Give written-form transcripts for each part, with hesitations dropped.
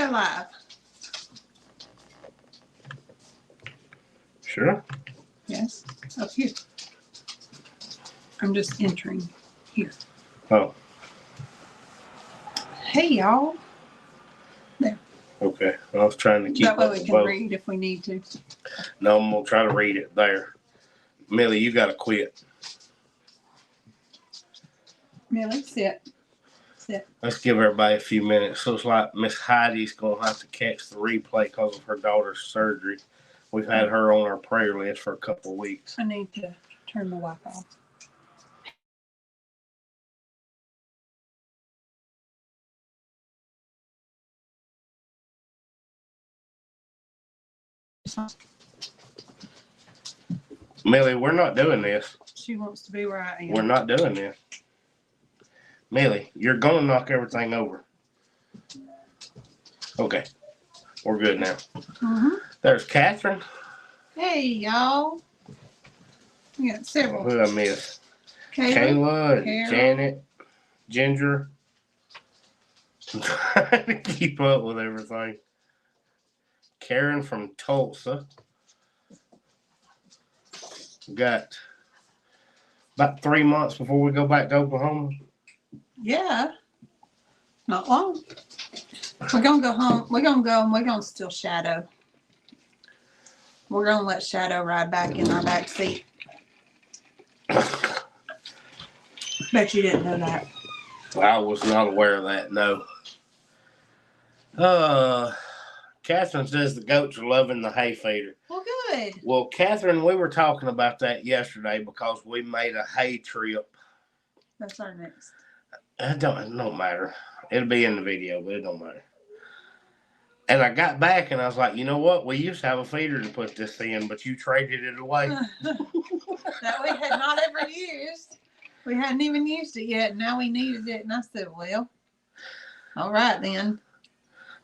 we alive? Sure. Yes. Up here. I'm just entering here. Oh. Hey, y'all. There. Okay. I was trying to keep that way up we with can both. read if we need to. No, I'm going to try to read it there. Millie, you got to quit. Millie, sit. Sit. Let's give everybody a few minutes. Looks like Miss Heidi's going to have to catch the replay because of her daughter's surgery. We've had her on our prayer list for a couple of weeks. I need to turn the Wi-Fi off. Millie, we're not doing this. She wants to be where I am. We're not doing this. Millie, you're going to knock everything over. Okay. We're good now. Mm-hmm. There's Catherine. Hey, y'all. We got several. Who I miss? Kayla and Janet, Ginger. I'm trying to keep up with everything. Karen from Tulsa. We got about 3 months before we go back to Oklahoma. Yeah. Not long. We're going to go home. We're going to go and we're going to steal Shadow. We're going to let Shadow ride back in our back seat. Bet you didn't know that. I was not aware of that, no. Catherine says the goats are loving the hay feeder. Well, good. Well, Catherine, we were talking about that yesterday because we made a hay trip. That's our next. It don't matter. It'll be in the video, but it don't matter. And I got back and I was like, you know what? We used to have a feeder to put this in, but you traded it away. That we had not ever used. We hadn't even used it yet. And now we needed it. And I said, well, all right then.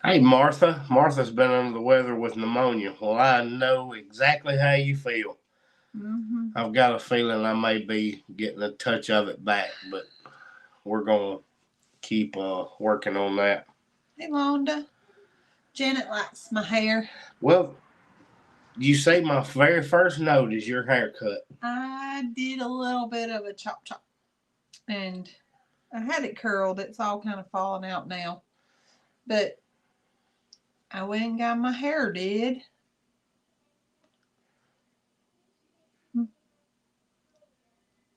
Hey, Martha. Martha's been under the weather with pneumonia. Well, I know exactly how you feel. Mm-hmm. I've got a feeling I may be getting a touch of it back, but we're going to keep working on that. Hey, Londa. Janet likes my hair. Well, you say my very first note is your haircut. I did a little bit of a chop. And I had it curled. It's all kind of falling out now. But I went and got my hair did.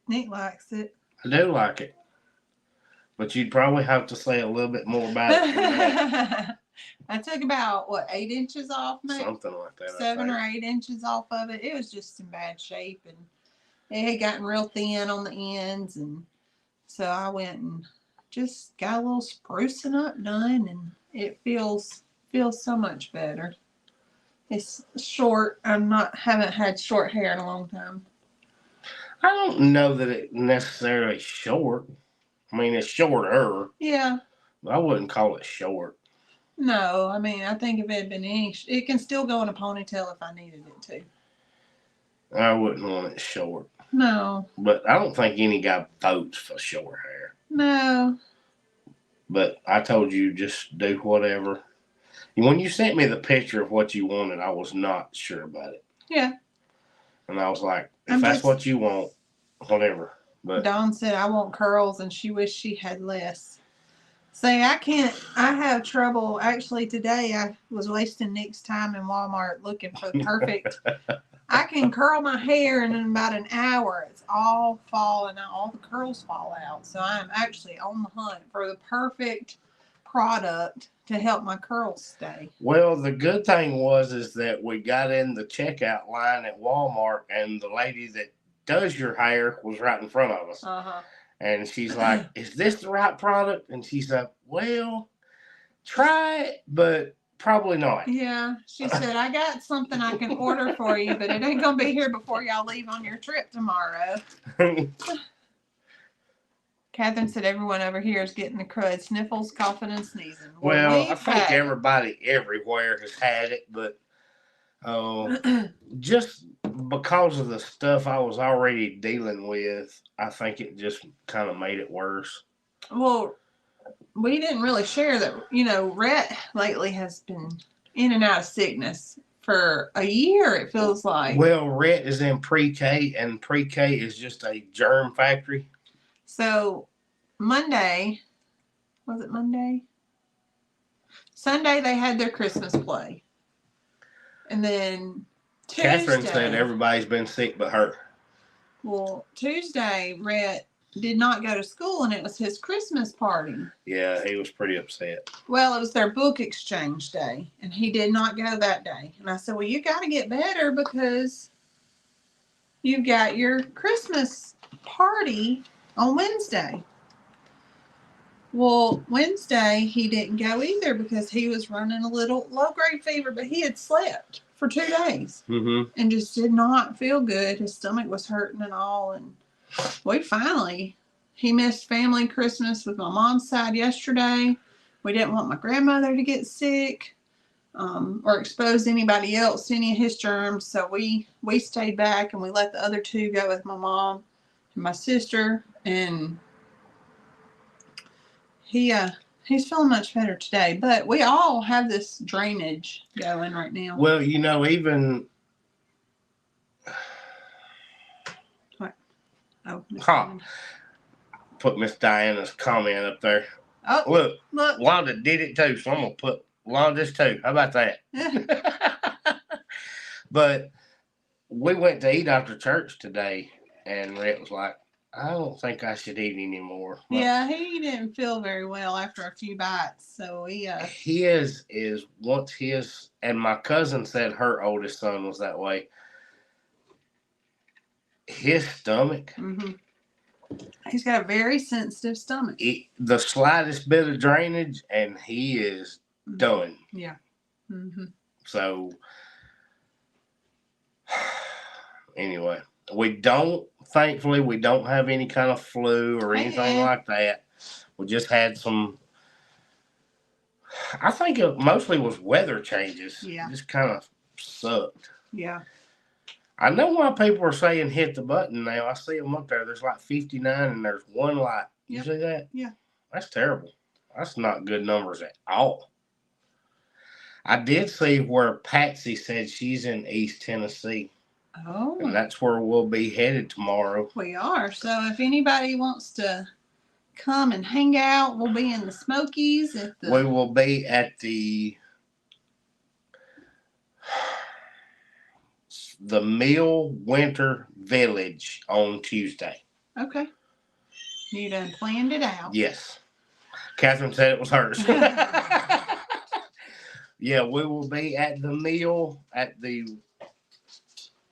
Nick likes it. I do like it. But you'd probably have to say a little bit more about it than that. I took about, 8 inches off, maybe? Something like that. 7 or 8 inches off of it. It was just in bad shape. And it had gotten real thin on the ends. And so I went and just got a little sprucing up done. And it feels so much better. It's short. Haven't had short hair in a long time. I don't know that it necessarily short. I mean, it's shorter. Yeah. But I wouldn't call it short. No, I mean, I think if it had been it can still go in a ponytail if I needed it to. I wouldn't want it short. No. But I don't think any guy votes for short hair. No. But I told you just do whatever. When you sent me the picture of what you wanted, I was not sure about it. Yeah. And I was like, if that's what you want, whatever. But Dawn said I want curls and she wished she had less. See, I have trouble. Actually, today I was wasting Nick's time in Walmart looking for the perfect. I can curl my hair and in about an hour it's all falling out. All the curls fall out. So I'm actually on the hunt for the perfect product to help my curls stay. Well, the good thing is that we got in the checkout line at Walmart and the lady that does your hair was right in front of us. Uh-huh. And she's like, is this the right product? And she's like, well, try it, but probably not. Yeah. She said, I got something I can order for you, but it ain't going to be here before y'all leave on your trip tomorrow. Catherine said everyone over here is getting the crud, sniffles, coughing, and sneezing. Well, I think everybody everywhere has had it, but just because of the stuff I was already dealing with, I think it just kind of made it worse. Well, we didn't really share that, Rhett lately has been in and out of sickness for a year, it feels like. Well, Rhett is in pre-K, and pre-K is just a germ factory. So Monday, was it Monday? Sunday they had their Christmas play. And then Tuesday. Catherine said everybody's been sick but her. Well, Tuesday, Rhett did not go to school, and it was his Christmas party. Yeah, he was pretty upset. Well, it was their book exchange day, and he did not go that day. And I said, well, you got to get better because you've got your Christmas party on Wednesday. Well, Wednesday, he didn't go either because he was running a little low-grade fever, but he had slept for 2 days and just did not feel good. His stomach was hurting and all, and he missed family Christmas with my mom's side yesterday. We didn't want my grandmother to get sick or expose anybody else to any of his germs. So we stayed back and we let the other 2 go with my mom and my sister. And he's feeling much better today. But we all have this drainage going right now. Well, even... Oh, put Miss Diana's comment up there. Oh, look, Wanda did it too, so I'm gonna put Wanda's too. How about that? But we went to eat after church today, and Rhett was like, "I don't think I should eat anymore." Yeah, he didn't feel very well after a few bites, so his is once his, and my cousin said her oldest son was that way. His stomach. He's got a very sensitive stomach. The slightest bit of drainage, and he is done. Yeah. So, anyway, thankfully, we don't have any kind of flu or anything like that. We just had some, I think it mostly was weather changes. Yeah. It just kind of sucked. Yeah. I know why people are saying hit the button now. I see them up there. There's like 59 and there's 1 light. You see that? Yeah. That's terrible. That's not good numbers at all. I did see where Patsy said she's in East Tennessee. Oh. And that's where we'll be headed tomorrow. We are. So if anybody wants to come and hang out, we'll be in the Smokies. We will be at the Mill Winter Village on Tuesday. Okay. You done planned it out. Yes. Catherine said it was hers. Yeah, we will be at the Mill at the...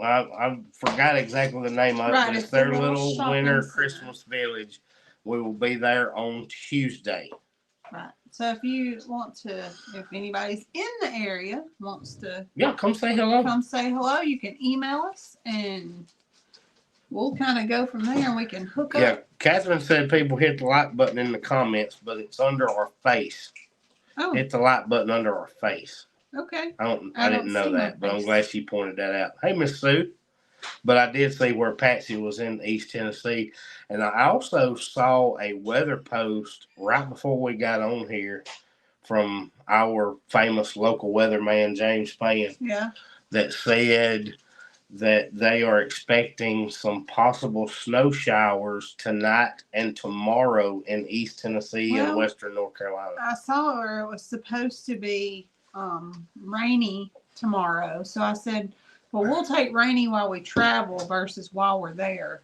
I forgot exactly the name of it, but it's their little winter Christmas village. We will be there on Tuesday. Right. So if anybody's in the area wants to... Yeah, come say hello. Come say hello. You can email us and we'll kind of go from there and we can hook up. Yeah, Catherine said people hit the like button in the comments, but it's under our face. Oh. Hit the like button under our face. Okay. I didn't know that, but I'm glad she pointed that out. Hey, Miss Sue. But I did see where Patsy was in East Tennessee. And I also saw a weather post right before we got on here from our famous local weatherman, James Payne. Yeah. That said that they are expecting some possible snow showers tonight and tomorrow in East Tennessee and western North Carolina. I saw where it was supposed to be rainy tomorrow. So I said, well, we'll take rainy while we travel versus while we're there.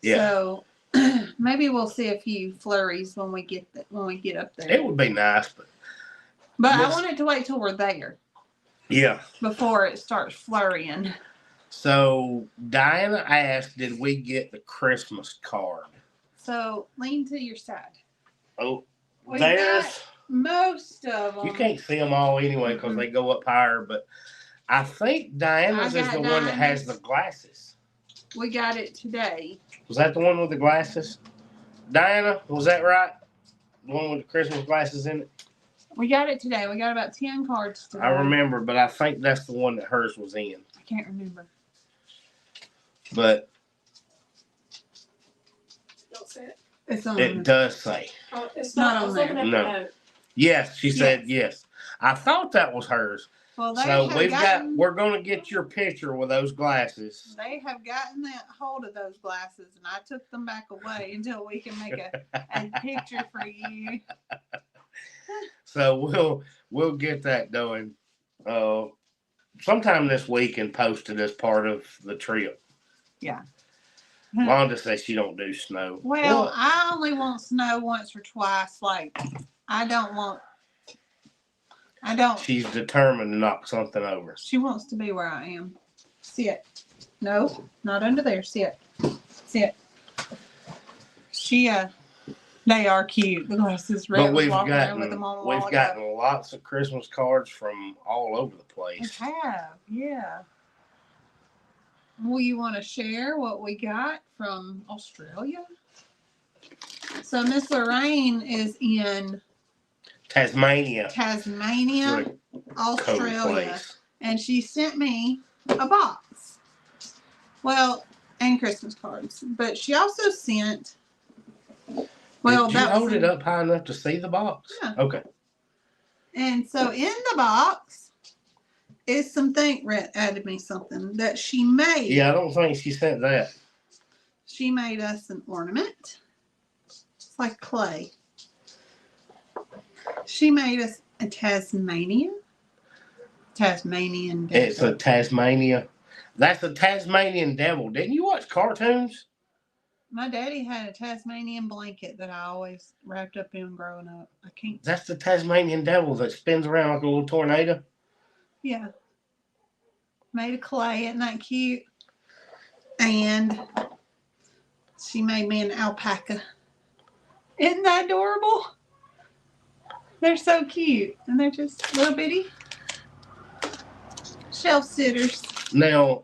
Yeah. So maybe we'll see a few flurries when we get up there. It would be nice, but I wanted to wait till we're there. Yeah. Before it starts flurrying. So Diana asked, did we get the Christmas card? So lean to your side. Oh, there's most of them. You can't see them all anyway because they go up higher, but I think Diana's is the one that has the glasses. We got it today. Was that the one with the glasses? Diana, was that right? The one with the Christmas glasses in it? We got it today. We got about 10 cards today. I remember, but I think that's the one that hers was in. I can't remember. But don't say it. It's on. It does say. Oh, it's Not not on on there. there. No. Yes, she said yes. I thought that was hers. Well, they So have we're gonna get your picture with those glasses. They have gotten that hold of those glasses, and I took them back away until we can make a picture for you. So we'll get that done sometime this week and post it as part of the trip. Yeah. Londa says she don't do snow. Well, I only want snow once or twice. Like, I don't. She's determined to knock something over. She wants to be where I am. Sit. No, not under there. Sit. Sit. They are cute. The glasses. But Red was walking around with them on a while we've ago. gotten lots of Christmas cards from all over the place. We have, yeah. Well, you want to share what we got from Australia? So Miss Lorraine is in Tasmania, Australia, and she sent me a box. Well, and Christmas cards, but she also sent. Well, did you hold it up high enough to see the box? Yeah. Okay. And so in the box is something. Rhett added me something that she made. Yeah, I don't think she sent that. She made us an ornament. It's like clay. She made us a Tasmanian devil. It's a Tasmania. That's a Tasmanian devil. Didn't you watch cartoons? My daddy had a Tasmanian blanket that I always wrapped up in growing up. I can't. That's the Tasmanian devil that spins around like a little tornado. Yeah. Made of clay. Isn't that cute? And she made me an alpaca. Isn't that adorable? They're so cute. And they're just little bitty shelf sitters. Now,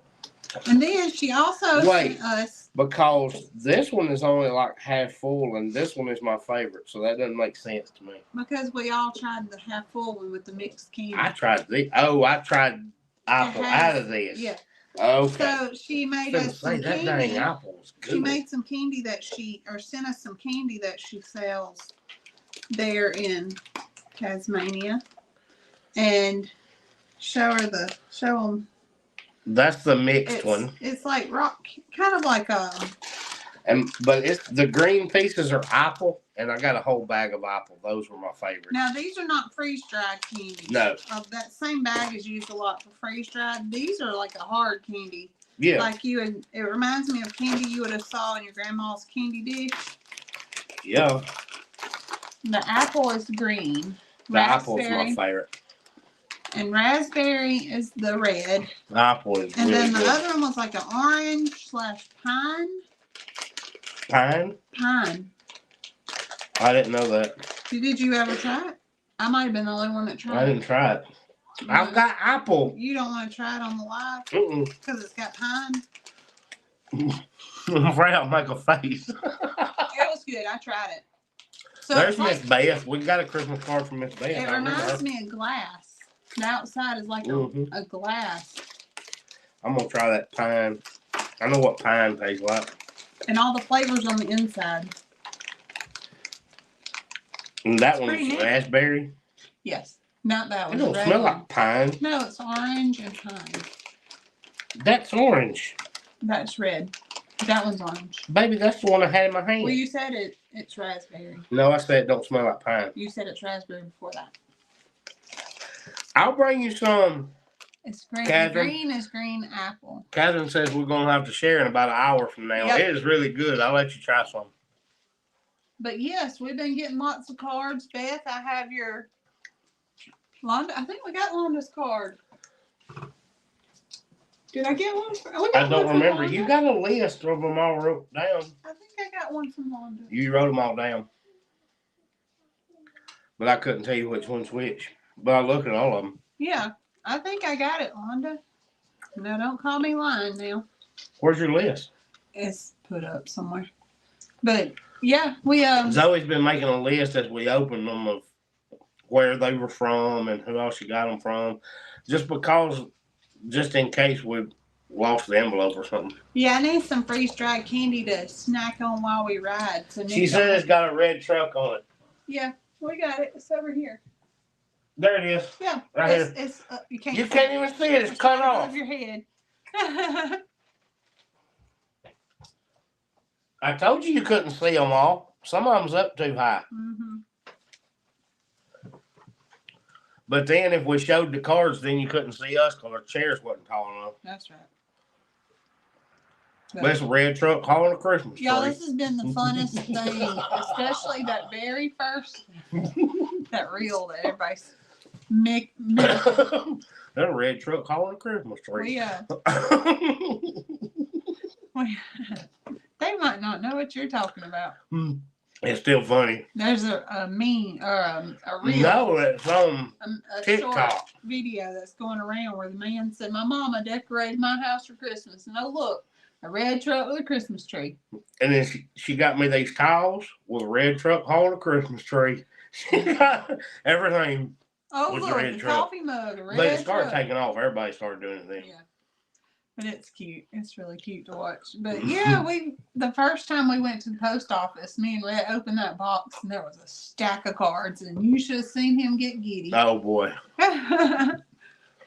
And then she also sent us. Because this one is only like half full and this one is my favorite. So that doesn't make sense to me. Because we all tried the half full one with the mixed candy. I tried apple out of this. Yeah. Okay. So she made us some that candy. dang apple's good. She made some candy sent us some candy that she sells there in Tasmania. And show them. That's the mixed one. It's like rock, kind of like but it's the green pieces are apple, and I got a whole bag of apple. Those were my favorites. Now these are not freeze dried candy. No. That same bag is used a lot for freeze dried. These are like a hard candy. Yeah. Like it reminds me of candy you would have saw in your grandma's candy dish. Yeah. The apple is green. The apple is my favorite. And raspberry is the red. The apple is and really then the good. other one was like an orange/pine. Pine? Pine. I didn't know that. Did you ever try it? I might have been the only one that tried it. I didn't try it. I've got apple. You don't want to try it on the live? Because it's got pine? I'm afraid I'll make a face. It was good. I tried it. So there's Miss Beth. We got a Christmas card from Miss Beth. It reminds me of glass. The outside is like a glass. I'm going to try that pine. I know what pine tastes like. And all the flavors on the inside. And that one's raspberry? Yes. Not that one. It don't smell like pine. No, it's orange and pine. That's orange. That's red. That one's orange. Baby, that's the one I had in my hand. Well, you said it's raspberry. No, I said it don't smell like pine. You said it's raspberry before that. I'll bring you some. It's green. Catherine, green is green apple. Catherine says we're going to have to share in about an hour from now. Yep. It is really good. I'll let you try some. But yes, we've been getting lots of cards. Beth, I have your Londa. I think we got Londa's card. Did I get one? I don't remember. You got a list of them all wrote down. I think I got one from Londa. You wrote them all down. But I couldn't tell you which one's which. But I looked at all of them. Yeah, I think I got it, Londa. No, don't call me lying now. Where's your list? It's put up somewhere. But yeah, we Zoe's been making a list as we open them of where they were from and who else she got them from. Just in case we lost the envelope or something. Yeah, I need some freeze-dried candy to snack on while we ride. So She said it's got a red truck on it. Yeah, we got it. It's over here. There it is. Yeah, right here. It's you can't even see it. It's cut off. Above your head. I told you couldn't see them all. Some of them's up too high. Mm-hmm. But then if we showed the cards, then you couldn't see us because our chairs wasn't tall enough. That's right. But it's a red truck hauling a Christmas tree. Y'all, this has been the funnest thing, especially that very first, that reel that everybody's That a red truck hauling a Christmas tree. They might not know what you're talking about. It's still funny. There's a meme or a reel. No, it's on a TikTok. Short video that's going around where the man said, "My mama decorated my house for Christmas, and oh look, a red truck with a Christmas tree." And then she got me these tiles with a red truck hauling a Christmas tree. She got everything. Oh with look, red the truck. coffee mug, a red But it started truck. taking off. Everybody started doing it then. Yeah. But it's cute. It's really cute to watch. But yeah, the first time we went to the post office, me and Rhett opened that box and there was a stack of cards, and you should have seen him get giddy. Oh boy.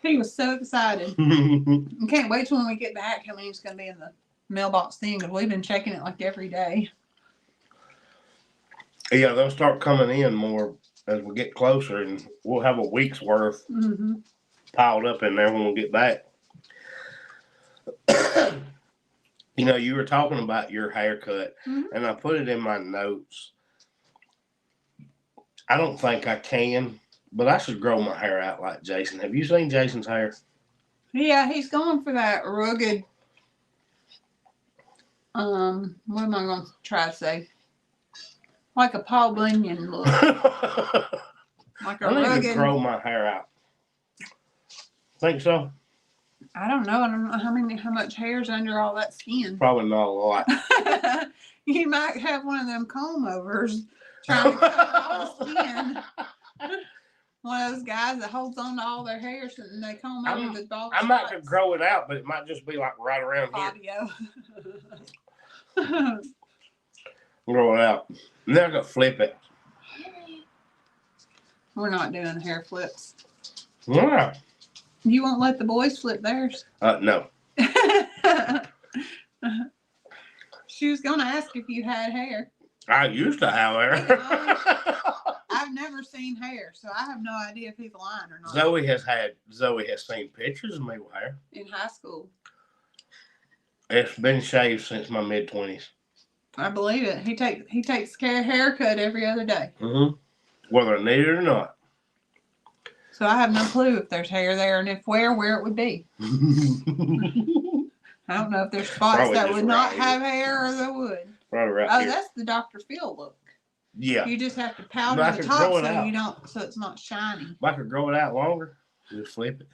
He was so excited. I can't wait till when we get back how many's going to be in the mailbox thing, because we've been checking it like every day. Yeah, they'll start coming in more as we get closer, and we'll have a week's worth piled up in there when we get back. You know, you were talking about your haircut, and I put it in my notes. I don't think I can, but I should grow my hair out like Jason. Have you seen Jason's hair? Yeah, he's going for that rugged, what am I going to try to say? Like a Paul Bunyan look. Like a I need rugged. to grow my hair out. Think so? I don't know. I don't know how much hair's under all that skin. Probably not a lot. You might have one of them comb overs trying to cut all the skin. One of those guys that holds on to all their hair so they comb over the bald spots. I might could grow it out, but it might just be like right around Audio. here. Grow it out. And then I could flip it. We're not doing hair flips. Yeah. You won't let the boys flip theirs? No. She was going to ask if you had hair. I used to have hair. I've never seen hair, so I have no idea if he's lying or not. Zoe has seen pictures of me with hair. In high school. It's been shaved since my mid-20s. I believe it. He takes care of haircut every other day. Whether I need it or not. So I have no clue if there's hair there, and if where it would be. I don't know if there's spots Probably that just would not right have hair or that would. Right Oh, here. that's the Dr. Phil look. Yeah. You just have to powder I the could top grow it so it's not shiny. If I could grow it out longer, just flip it.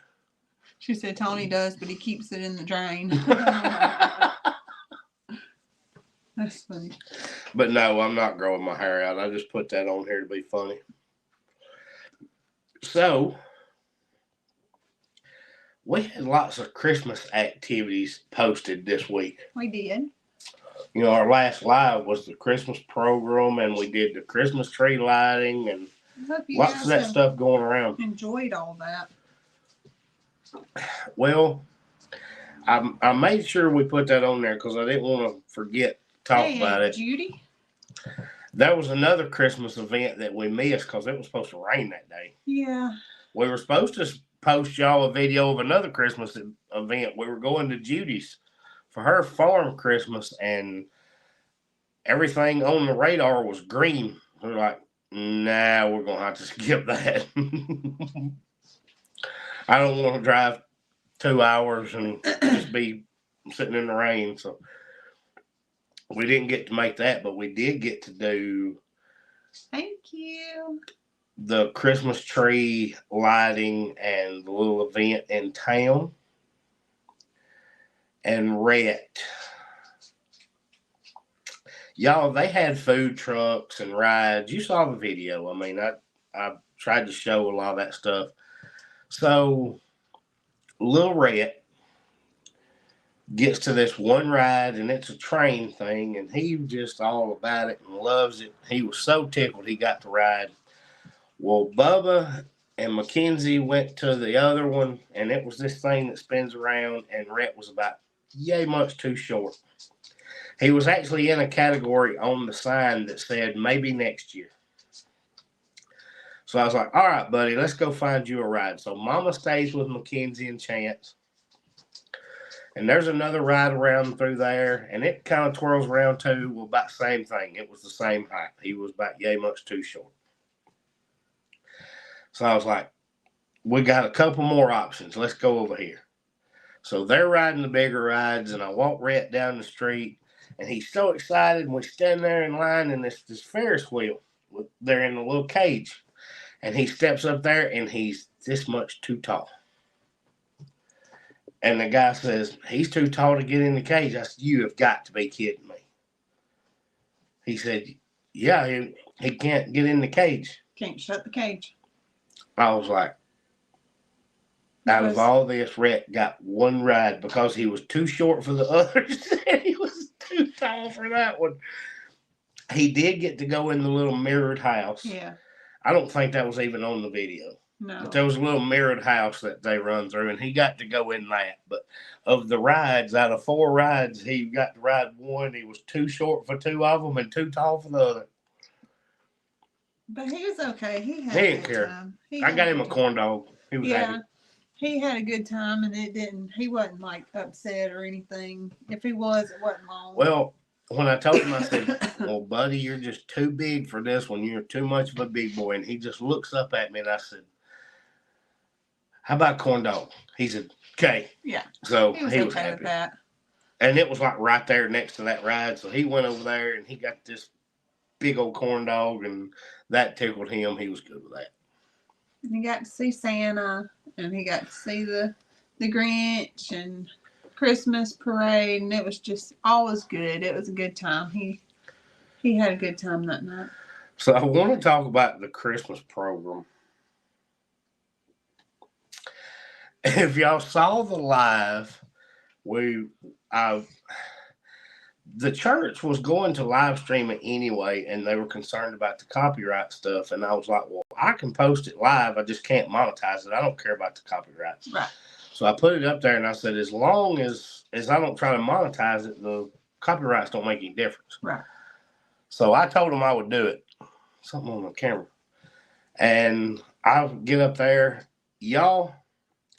She said Tony does, but he keeps it in the drain. That's funny. But no, I'm not growing my hair out. I just put that on here to be funny. So, we had lots of Christmas activities posted this week. We did. You know, our last live was the Christmas program, and we did the Christmas tree lighting, and lots of that stuff going around. Enjoyed all that. Well, I made sure we put that on there because I didn't want to forget to talk about it. Judy? That was another Christmas event that we missed because it was supposed to rain that day. Yeah. We were supposed to post y'all a video of another Christmas event. We were going to Judy's for her farm Christmas, and everything on the radar was green. We were like, nah, we're going to have to skip that. I don't want to drive 2 hours and just be sitting in the rain. So we didn't get to make that, but we did get to do. Thank you. The Christmas tree lighting and the little event in town. And Rhett. Y'all, they had food trucks and rides. You saw the video. I mean, I tried to show a lot of that stuff. So, Lil Rhett Gets to this one ride, and it's a train thing, and he just all about it and loves it. He was so tickled he got to ride. Well, Bubba and Mackenzie went to the other one, and it was this thing that spins around, and Rhett was about yay much too short. He was actually in a category on the sign that said maybe next year. So I was like, all right, buddy, let's go find you a ride. So Mama stays with Mackenzie and Chance. And there's another ride around through there, and it kind of twirls around too. Well, about the same thing. It was the same height. He was about yay much too short. So I was like, we got a couple more options. Let's go over here. So they're riding the bigger rides, and I walk Rhett down the street, and he's so excited, and we stand there in line, and this Ferris wheel. They're in a little cage, and he steps up there, and he's this much too tall. And the guy says, he's too tall to get in the cage. I said, you have got to be kidding me. He said, yeah, he can't get in the cage. Can't shut the cage. I was like, out of all this, Rhett got one ride because he was too short for the others. And he was too tall for that one. He did get to go in the little mirrored house. Yeah. I don't think that was even on the video. No. But there was a little mirrored house that they run through, and he got to go in that. But of the rides, out of 4 rides, he got to ride one. He was too short for 2 of them and too tall for the other. But he was okay. He didn't care. Time. I got him a corn dog. He was happy. He had a good time, and he wasn't like upset or anything. If he was, it wasn't long. Well, when I told him, I said, well, buddy, you're just too big for this one. You're too much of a big boy. And he just looks up at me, and I said, how about corn dog? He said, okay. Yeah. So he was okay happy with that. And it was like right there next to that ride. So he went over there, and he got this big old corn dog, and that tickled him. He was good with that. And he got to see Santa, and he got to see the Grinch and Christmas parade, and it was just always good. It was a good time. He had a good time that night. So I want to talk about the Christmas program. If y'all saw the live, the church was going to live stream it anyway, and they were concerned about the copyright stuff. And I was like, well, I can post it live. I just can't monetize it. I don't care about the copyrights. Right. So I put it up there, and I said, as long as I don't try to monetize it, the copyrights don't make any difference. Right. So I told them I would do it. Something on the camera. And I'll get up there. Y'all,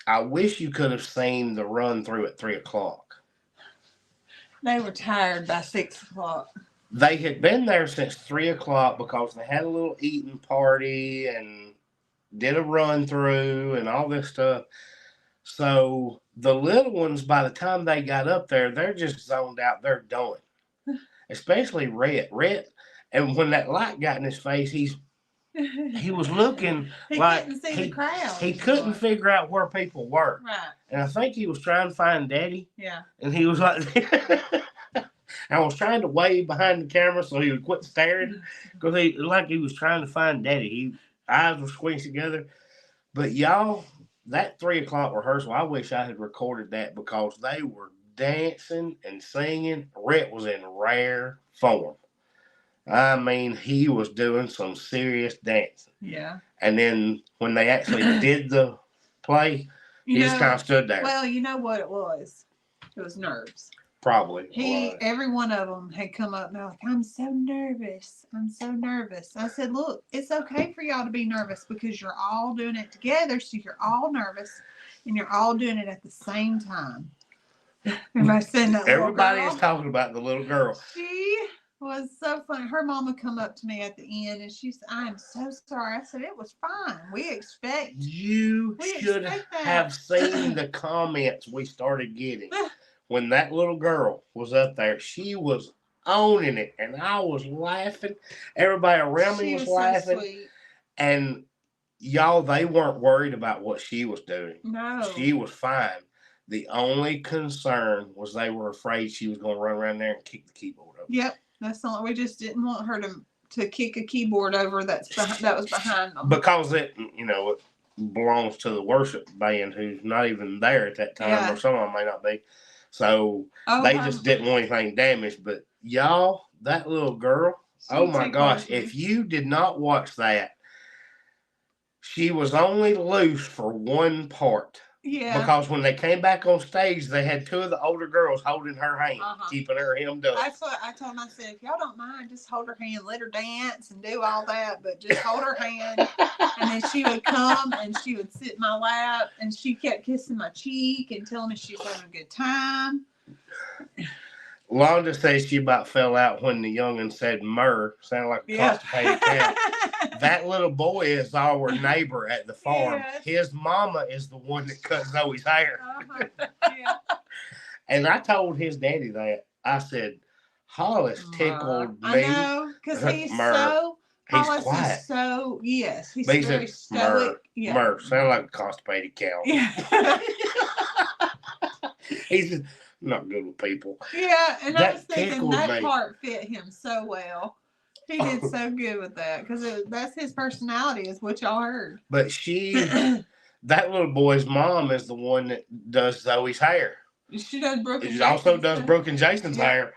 I wish you could have seen the run through at 3 o'clock. They were tired by 6 o'clock. They had been there since 3 o'clock because they had a little eating party and did a run through and all this stuff. So the little ones, by the time they got up there, they're just zoned out. They're done. Especially Rhett. And when that light got in his face, he was looking like couldn't see the crowd. He couldn't figure out where people were. Right. And I think he was trying to find Daddy. Yeah. And he was like, I was trying to wave behind the camera so he would quit staring because he was trying to find Daddy. Eyes were squeezed together. But y'all, that 3 o'clock rehearsal, I wish I had recorded that because they were dancing and singing. Rhett was in rare form. I mean, he was doing some serious dancing. Yeah. And then when they actually did the play, he just kind of stood there. Well, you know what it was? It was nerves. Probably. Every one of them had come up and they're like, I'm so nervous. I'm so nervous. I said, look, it's okay for y'all to be nervous because you're all doing it together. So you're all nervous and you're all doing it at the same time. Everybody is talking about the little girl. She was so funny. Her mama come up to me at the end and she said, I'm so sorry. I said, it was fine. We expect. You should have seen the comments we started getting. When that little girl was up there, she was owning it, and I was laughing. Everybody around me was laughing. So sweet. And y'all, they weren't worried about what she was doing. No. She was fine. The only concern was they were afraid she was going to run around there and kick the keyboard over. Yep. That's all. We just didn't want her to kick a keyboard over that was behind them. Because it belongs to the worship band who's not even there at that time, or some of them may not be. So they just didn't want anything damaged. But y'all, that little girl, oh my gosh, if you did not watch that, she was only loose for one part. Yeah. Because when they came back on stage, they had two of the older girls holding her hand, keeping her hemmed up. That's what I told myself. If y'all don't mind, just hold her hand, let her dance and do all that, but just hold her hand. And then she would come and she would sit in my lap and she kept kissing my cheek and telling me she was having a good time. Londa says she about fell out when the youngin said "myrrh," sounded like a constipated cat. That little boy is our neighbor at the farm. Yes. His mama is the one that cut Zoe's hair. Yeah. And I told his daddy that. I said, Hollis tickled me. I know, because he's so... He's quiet. He's very stoic. Myrrh, sounded like a constipated cow. Yeah. He's just not good with people. Yeah, and I was thinking that part fit him so well. He did so good with that because that's his personality, is what y'all heard. But that little boy's mom is the one that does Zoe's hair. She does Brooke and Jason's also does Brooke and Jason's hair.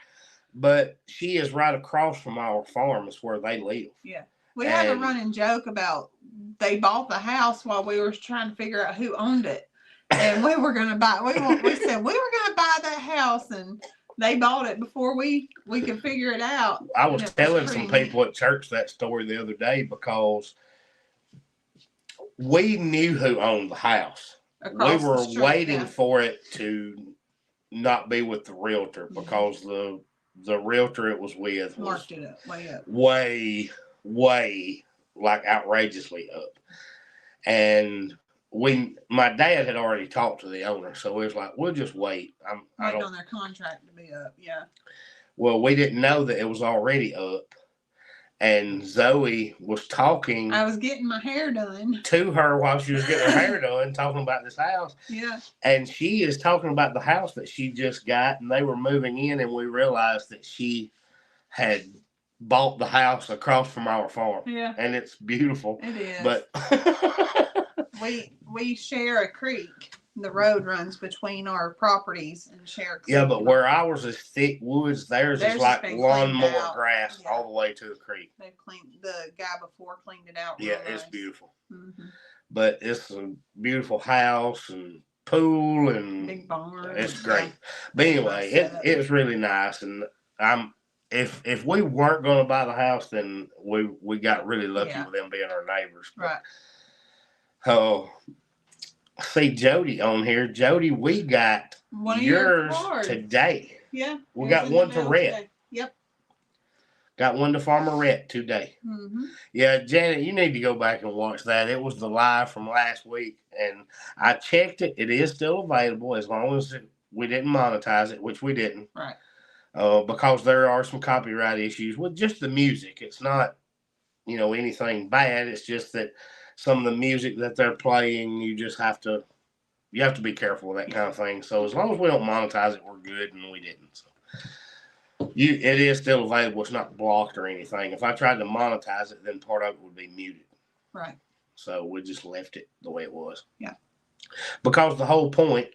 But she is right across from our farm. It's where they live. Yeah. We had a running joke about they bought the house while we were trying to figure out who owned it. And we were going to buy, we said we were going to buy that house, and they bought it before we could figure it out. I was telling some people at church that story the other day because we knew who owned the house. We were waiting for it to not be with the realtor because the realtor it was with marked it up way up. Way like outrageously up. And my dad had already talked to the owner, so we was like, we'll just wait. Waiting on their contract to be up, yeah. Well, we didn't know that it was already up. And Zoe was talking. I was getting my hair done. To her while she was getting her hair done, talking about this house. Yeah. And she is talking about the house that she just got, and they were moving in, and we realized that she had bought the house across from our farm. Yeah. And it's beautiful. It is. But we share a creek. The road runs between our properties and share a creek. Yeah, but where ours is thick woods, theirs is like lawnmower grass all the way to the creek. They've cleaned, the guy before cleaned it out. Yeah, it's beautiful. Mm-hmm. But it's a beautiful house and pool and big barn. It's great. But anyway, it was really nice, and if we weren't going to buy the house, then we got really lucky with them being our neighbors. But, right. Oh, see Jody on here. Jody, we got yours today. Yeah. We got one to Rhett. Yep. Got one to Farmer Rhett today. Mm-hmm. Yeah, Janet, you need to go back and watch that. It was the live from last week, and I checked it. It is still available as long as we didn't monetize it, which we didn't. Right. Because there are some copyright issues with just the music. It's not, anything bad. It's just that some of the music that they're playing, you have to be careful with that kind of thing. So as long as we don't monetize it, we're good, and we didn't. So it is still available. It's not blocked or anything. If I tried to monetize it, then part of it would be muted. Right. So we just left it the way it was. Yeah. Because the whole point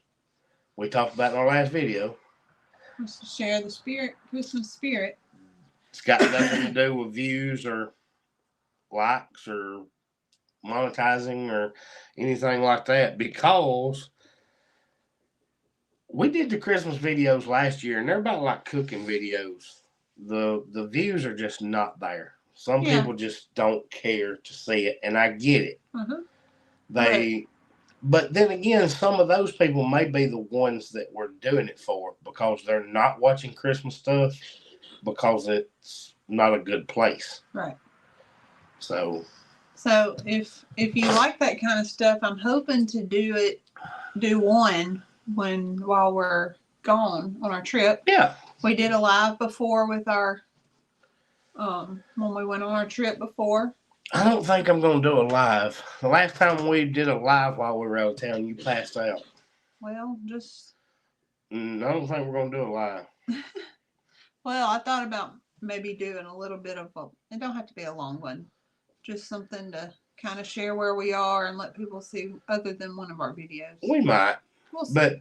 we talked about in our last video was to share the spirit, Christmas spirit. It's got nothing to do with views or likes or monetizing or anything like that, because we did the Christmas videos last year and they're about like cooking videos. The views are just not there. Some people just don't care to see it, and I get it. Mm-hmm. But then again, some of those people may be the ones that we're doing it for because they're not watching Christmas stuff because it's not a good place. Right. So if you like that kind of stuff, I'm hoping to do one while we're gone on our trip. Yeah. We did a live before with our when we went on our trip before. I don't think I'm going to do a live. The last time we did a live while we were out of town, you passed out. Well, just... I don't think we're going to do a live. Well, I thought about maybe doing a little bit of it don't have to be a long one. Just something to kind of share where we are and let people see other than one of our videos. We might. We'll see. But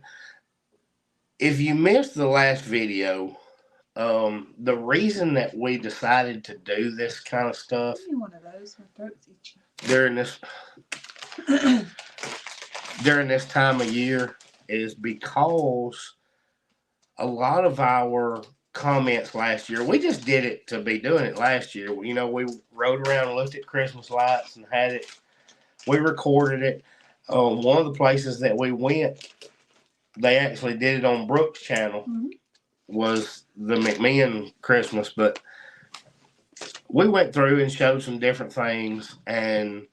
if you missed the last video, the reason that we decided to do this kind of stuff Give me one of those. My throat's itchy. during this time of year is because a lot of our comments last year, we just did it to be doing it last year. You know, we rode around and looked at Christmas lights and had it. We recorded it. One of the places that we went, they actually did it on Brooke's channel, was the McMahon Christmas. But we went through and showed some different things, and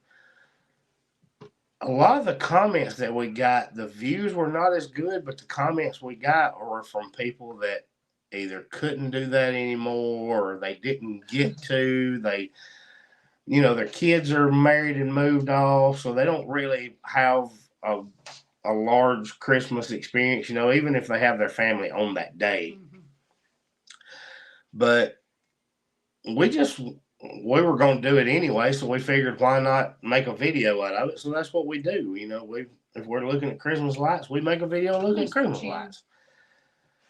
a lot of the comments that we got, the views were not as good, but the comments we got were from people that either couldn't do that anymore or they didn't get to. They, you know, their kids are married and moved off, so they don't really have a large Christmas experience, you know, even if they have their family on that day. But we were going to do it anyway, so we figured why not make a video out of it. So that's what we do. You know, if we're looking at Christmas lights, we make a video looking at Christmas lights.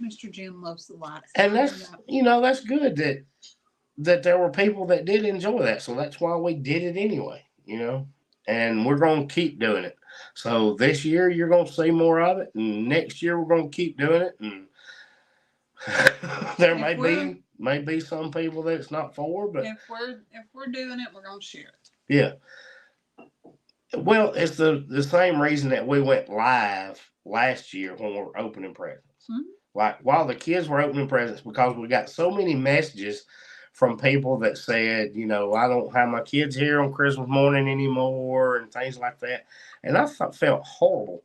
Mr. Jim loves the lights. And that's, you know, that's good that there were people that did enjoy that. So that's why we did it anyway, you know, and we're going to keep doing it. So this year you're going to see more of it, and next year we're going to keep doing it. And there may be some people that it's not for, but if we're doing it, we're going to share it. Yeah. Well, it's the same reason that we went live last year when we were opening presents. Like while the kids were opening presents, because we got so many messages from people that said, you know, I don't have my kids here on Christmas morning anymore and things like that. And I felt horrible.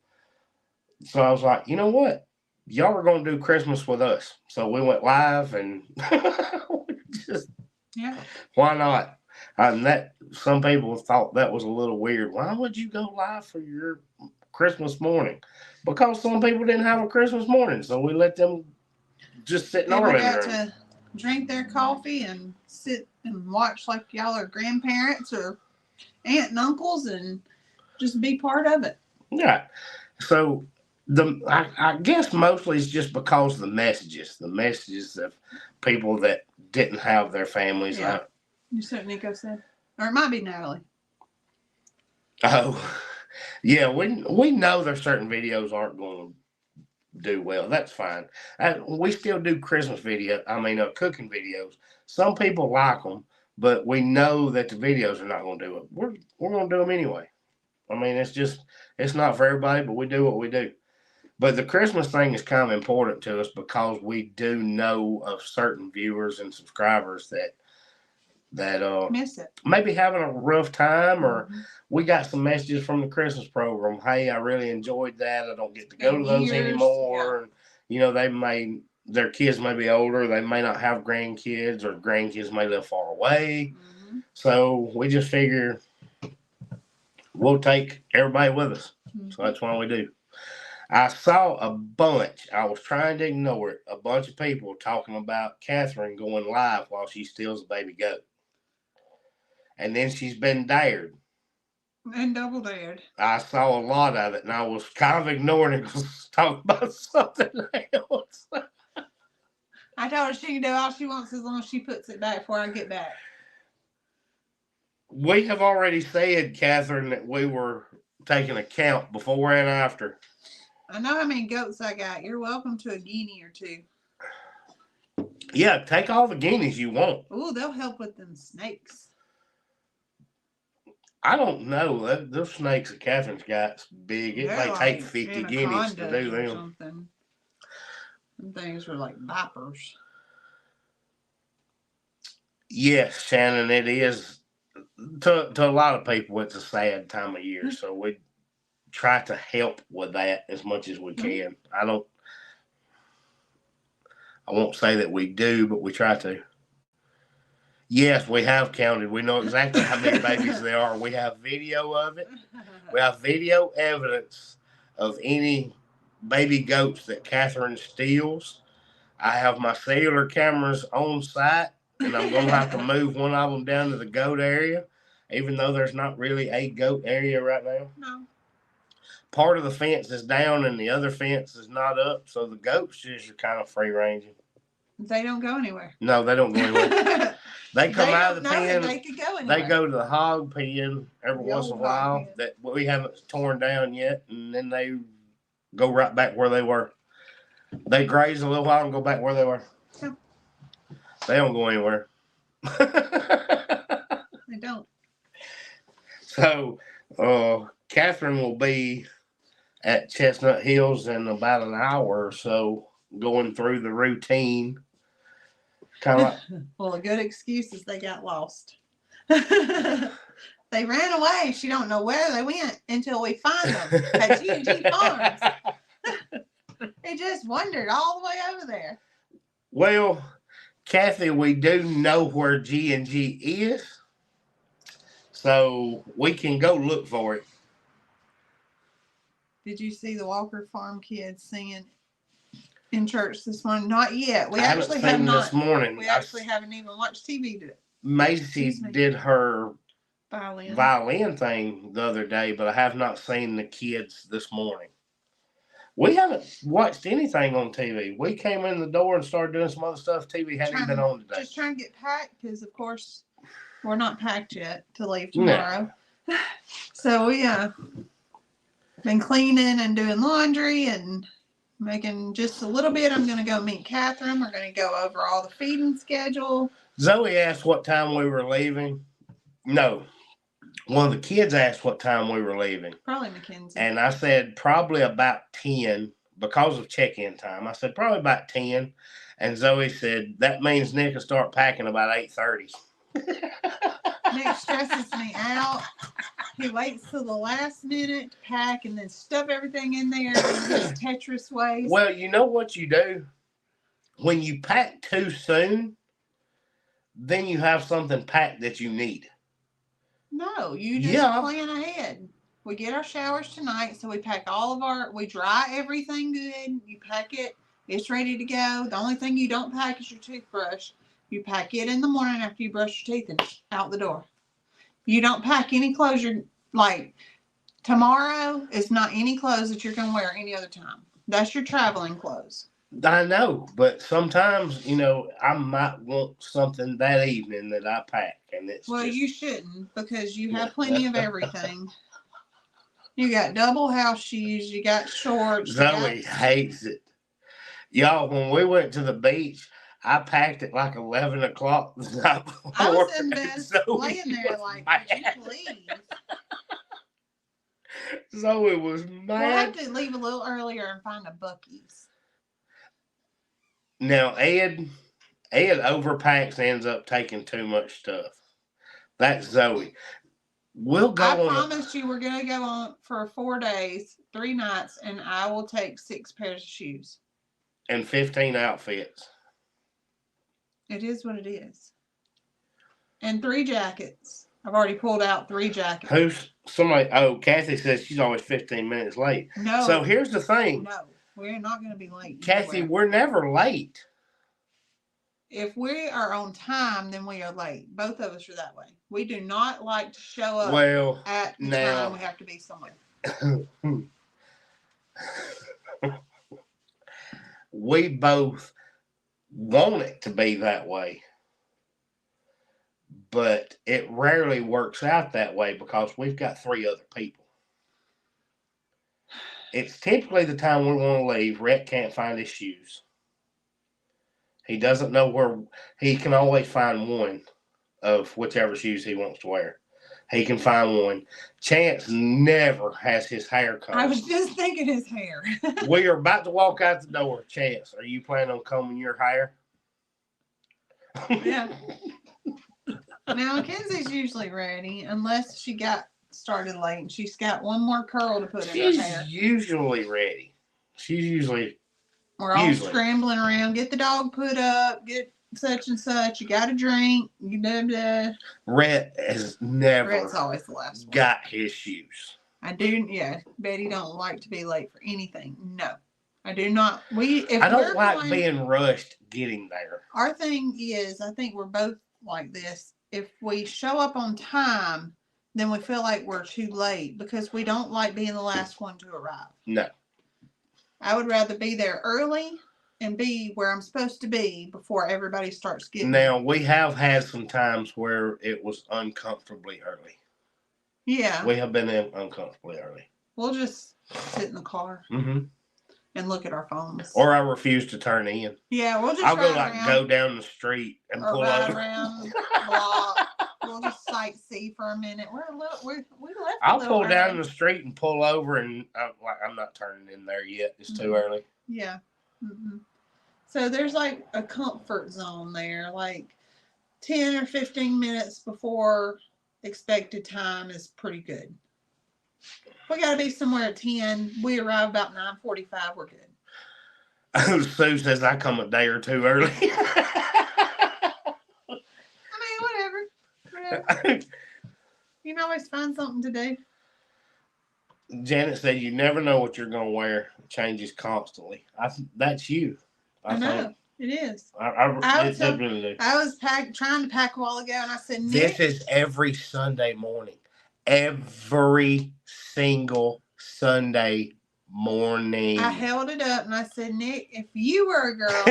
So I was like, you know what? Y'all are going to do Christmas with us. So we went live and just, why not? And that some people thought that was a little weird. Why would you go live for your Christmas morning? Because some people didn't have a Christmas morning, so we let them just sit in our living room. To drink their coffee and sit and watch like y'all are grandparents or aunt and uncles and just be part of it. Yeah. So I guess mostly it's just because of the messages of people that didn't have their families. Yeah. You said Nico said, or it might be Natalie. Oh, yeah. We know there's certain videos aren't going to do well. That's fine. We still do Christmas cooking videos. Some people like them, but we know that the videos are not going to do it. We're going to do them anyway. I mean, it's not for everybody, but we do what we do. But the Christmas thing is kind of important to us because we do know of certain viewers and subscribers that miss it. Maybe having a rough time, or we got some messages from the Christmas program. Hey, I really enjoyed that. I don't get to go to those anymore. Yeah. And, you know, their kids may be older. They may not have grandkids, or grandkids may live far away. So we just figure we'll take everybody with us. So that's why we do. I saw a bunch. I was trying to ignore it. A bunch of people talking about Catherine going live while she steals a baby goat. And then she's been dared. And double dared. I saw a lot of it, and I was kind of ignoring it because I was talking about something else. I told her she can do all she wants as long as she puts it back before I get back. We have already said, Catherine, that we were taking a count before and after. I know how many goats I got. You're welcome to a guinea or two. Yeah, take all the guineas you want. Ooh, they'll help with them snakes. I don't know. Those snakes that Catherine's got's big. It may take 50 guineas to do them. Them things are like vipers. Yes, Shannon, it is. To a lot of people, it's a sad time of year. So we try to help with that as much as we can. I won't say that we do, but we try to. Yes, we have counted. We know exactly how many babies there are. We have video of it. We have video evidence of any baby goats that Catherine steals. I have my cellular cameras on site, and I'm going to have to move one of them down to the goat area, even though there's not really a goat area right now. No. part of the fence is down and the other fence is not up, so the goats just are kind of free ranging. They don't go anywhere. No, they don't go anywhere. They come out of the pen. They could go anywhere. They go to the hog pen every once in a while that we haven't torn down yet, and then they go right back where they were. They graze a little while and go back where they were. Yeah. They don't go anywhere. They don't. So, Catherine will be at Chestnut Hills in about an hour or so, going through the routine. Kind of like, well, a good excuse is they got lost. They ran away. She don't know where they went until we find them at G&G Farms. They just wandered all the way over there. Well, Kathy, we do know where G&G is, so we can go look for it. Did you see the Walker Farm kids singing in church this morning? Not yet. We actually have not. This morning. We actually haven't even watched TV today. Macy did her violin thing the other day, but I have not seen the kids this morning. We haven't watched anything on TV. We came in the door and started doing some other stuff. TV hadn't even been on today. Just trying to get packed because, of course, we're not packed yet to leave tomorrow. No. So we been cleaning and doing laundry and making just a little bit. I'm going to go meet Catherine. We're going to go over all the feeding schedule. Zoe asked what time we were leaving. No. One of the kids asked what time we were leaving. Probably Mackenzie. And I said probably about 10 because of check-in time. I said probably about 10. And Zoe said, that means Nick will start packing about 8:30. Nick stresses me out. He waits till the last minute to pack and then stuff everything in there in his Tetris ways. Well, you know what you do? When you pack too soon, then you have something packed that you need. No, you just plan ahead. We get our showers tonight, so we pack we dry everything good. You pack it, it's ready to go. The only thing you don't pack is your toothbrush. You pack it in the morning after you brush your teeth and out the door. You don't pack any clothes. Like tomorrow is not any clothes that you're going to wear any other time. That's your traveling clothes. I know, but sometimes, I might want something that evening that I pack. You shouldn't because you have plenty of everything. You got double house shoes. You got shorts. Zoe hates it. Y'all, when we went to the beach, I packed at like 11 o'clock the night before. I was in bed laying there like, could you please? Zoe was mad. We'll have to leave a little earlier and find a Buc-ee's. Now, Ed overpacks and ends up taking too much stuff. That's Zoe. We'll go I promised you we're going to go on for 4 days, 3 nights, and I will take 6 pairs of shoes. And 15 outfits. It is what it is. And 3 jackets. I've already pulled out 3 jackets. Kathy says she's always 15 minutes late. No. So here's the thing. No, we're not going to be late. Kathy, we're never late. If we are on time, then we are late. Both of us are that way. We do not like to show up at the time we have to be somewhere. We both want it to be that way. But it rarely works out that way because we've got 3 other people. It's typically the time we want to leave. Rhett can't find his shoes. He doesn't know where. He can always find one of whichever shoes he wants to wear. He can find one. Chance never has his hair combed. I was just thinking his hair. We are about to walk out the door. Chance, are you planning on combing your hair? Yeah. Now, Mackenzie's usually ready unless she got started late and she's got one more curl to put in her hair. She's usually ready. We're all scrambling around. Get the dog put up. Get such and such. You got a drink. Rhett has never. Rhett's always the last one. Got his shoes. I do. Yeah, Betty don't like to be late for anything. No, I do not. I don't like being rushed getting there. Our thing is, I think we're both like this. If we show up on time, then we feel like we're too late because we don't like being the last one to arrive. No. I would rather be there early and be where I'm supposed to be before everybody starts getting. Now, we have had some times where it was uncomfortably early. Yeah. We have been in uncomfortably early. We'll just sit in the car and look at our phones. Or I refuse to turn in. Yeah, we'll just I'll go down the street and pull ride over. around the block. We'll just sightsee for a minute. We left. I'll pull down the street and pull over, and I'm not turning in there yet. It's too early. Yeah. So there's like a comfort zone there, like 10 or 15 minutes before expected time is pretty good. We got to be somewhere at 10. We arrive about 9:45. We're good. Sue says I come a day or two early. Whatever. You can always find something to do. Janet said you never know what you're going to wear. It changes constantly. That's you. I know. Think. It is. I really do. I was trying to pack a while ago, and I said, Nick, this is every Sunday morning. Every single Sunday morning. I held it up, and I said, Nick, if you were a girl,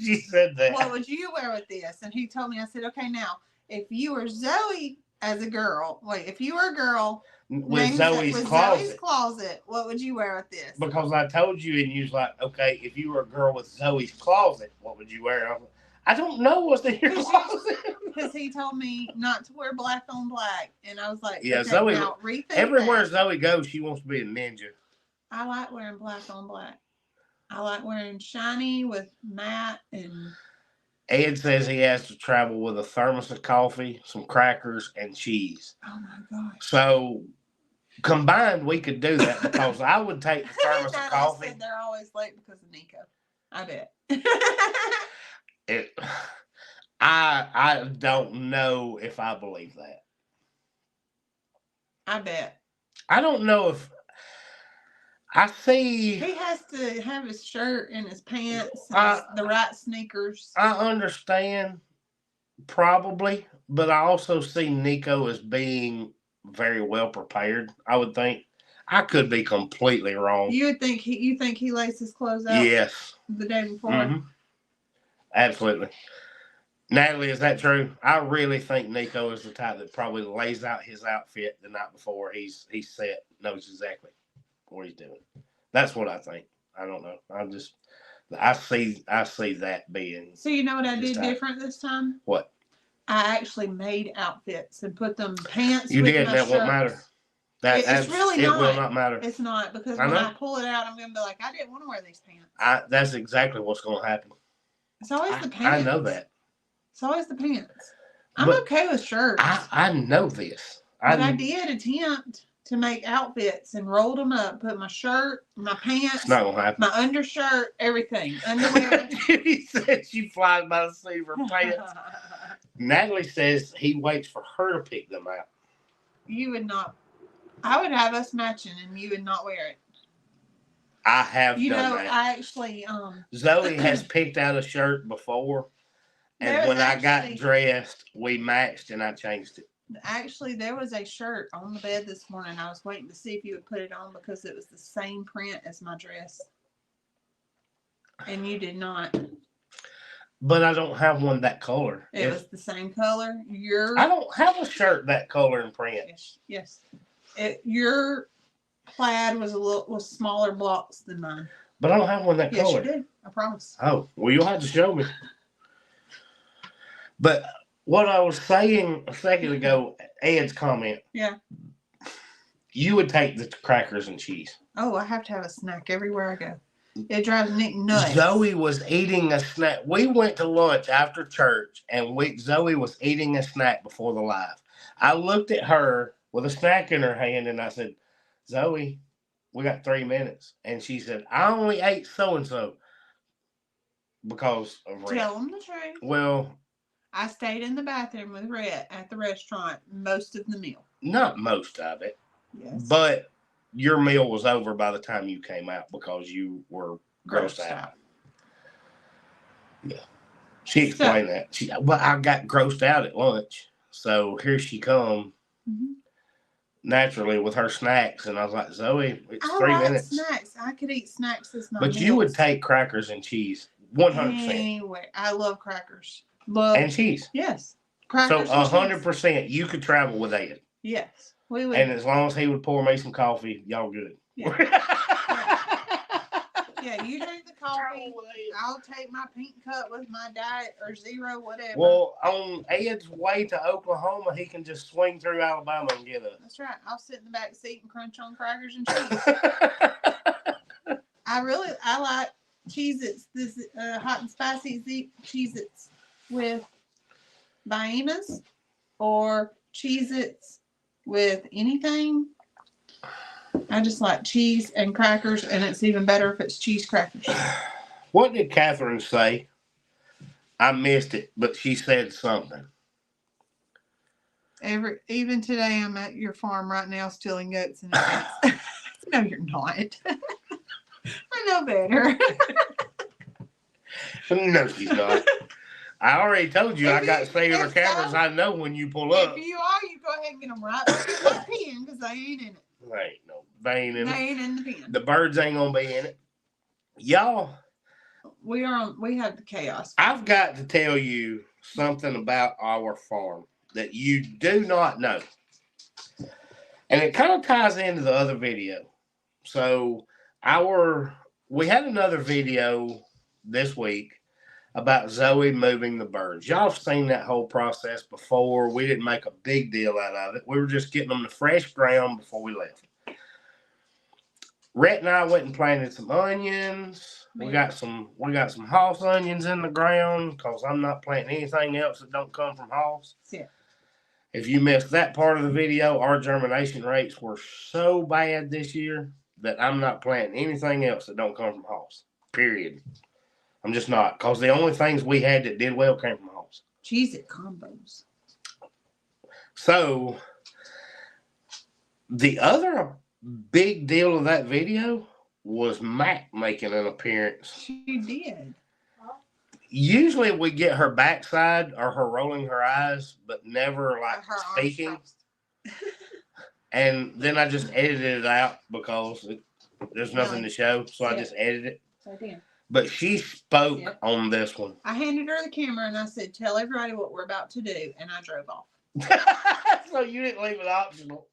she said that. What would you wear with this? And he told me, I said, okay, now, if you were Zoe as a girl, if you were a girl with Zoe's closet, what would you wear with this? Because I told you, and you was like, okay, if you were a girl with Zoe's closet, what would you wear? I don't know what's in your closet. Because he told me not to wear black on black, and I was like, yeah, okay, Zoe. Now, everywhere Zoe goes, she wants to be a ninja. I like wearing black on black. I like wearing shiny with matte and. Ed says he has to travel with a thermos of coffee, some crackers, and cheese. Oh my gosh! So combined, we could do that because I would take the thermos of coffee. Said they're always late because of Nico. I bet. I don't know if I believe that. I bet. I don't know if I see. He has to have his shirt and his pants and the right sneakers. I understand, probably, but I also see Nico as being very well prepared. I would think. I could be completely wrong. You think he lays his clothes out? Yes. The day before. Absolutely. Natalie, is that true? I really think Nico is the type that probably lays out his outfit the night before he's set, knows exactly what he's doing. That's what I think. I don't know. I see that being. So you know what I did different this time? What? I actually made outfits and put them pants. You did. That won't matter. It's really not. It will not matter. It's not because when I pull it out, I'm going to be like, I didn't want to wear these pants. That's exactly what's going to happen. It's always the pants. I know that. It's always the pants. I'm okay with shirts. I know this. But I did attempt to make outfits and rolled them up. Put my shirt, my pants, it's not gonna happen. My undershirt, everything. Underwear. He said she flies by the seat of her pants. Natalie says he waits for her to pick them out. You would not. I would have us matching, and you would not wear it. I have done that. I actually. Zoe has picked out a shirt before, and when I got dressed, we matched, and I changed it. Actually, there was a shirt on the bed this morning. I was waiting to see if you would put it on because it was the same print as my dress, and you did not. But I don't have one that color. It was the same color. I don't have a shirt that color and print. Yes. Your plaid was smaller blocks than mine. But I don't have one that color. Yes, you did. I promise. Oh, well, you'll have to show me. But what I was saying a second ago, Ed's comment. Yeah. You would take the crackers and cheese. Oh, I have to have a snack everywhere I go. It drives Nick nuts. Zoe was eating a snack. We went to lunch after church, and Zoe was eating a snack before the live. I looked at her with a snack in her hand, and I said, Zoe, we got 3 minutes. And she said, I only ate so-and-so because of Rhett. Tell them the truth. Well, I stayed in the bathroom with Rhett at the restaurant most of the meal. Not most of it. Yes. But your meal was over by the time you came out because you were grossed out. Yeah. She explained that. Well, I got grossed out at lunch. So here she come. naturally with her snacks, and I was like, Zoe, it's I 3 minutes. Snacks. I could eat snacks as my But meals. you would take crackers and cheese, 100%. Anyway, I love crackers. And cheese. Yes. Crackers. So 100%, you could travel with Ed. Yes, we would. And as long as he would pour me some coffee, y'all good. Yeah. Yeah, you drink the coffee. I'll take my pink cup with my diet or zero, whatever. Well, on Ed's way to Oklahoma, he can just swing through Alabama and get us. That's right. I'll sit in the back seat and crunch on crackers and cheese. I like Cheez-Its, this hot and spicy Cheez-Its with Baianas or Cheez-Its with anything. I just like cheese and crackers, and it's even better if it's cheese crackers. What did Catherine say? I missed it, but she said something. Even today, I'm at your farm right now stealing goats and eggs. No, you're not. I know better. No, she's not. I already told you I got cellular cameras. I know when you pull up. If you are, you go ahead and get them right back in the pen because they ain't in it. They ain't in it. They ain't in the pen. The birds ain't gonna be in it. Y'all, we have the chaos. I've got to tell you something about our farm that you do not know. And it kind of ties into the other video. So we had another video this week about Zoe moving the birds. Y'all have seen that whole process before. We didn't make a big deal out of it. We were just getting them to fresh ground before we left. Rhett and I went and planted some onions. We got some Hoss onions in the ground because I'm not planting anything else that don't come from Hoss. Yeah. If you missed that part of the video, our germination rates were so bad this year that I'm not planting anything else that don't come from Hoss. Period. I'm just not, because the only things we had that did well came from Hoss. Cheez-It combos. So, the other big deal of that video was Mac making an appearance. She did. Usually we get her backside or her rolling her eyes, but never like her speaking. And then I just edited it out because there's nothing to show, so I just edited it. So I did. But she spoke on this one. I handed her the camera and I said, "Tell everybody what we're about to do," and I drove off. So you didn't leave it optional.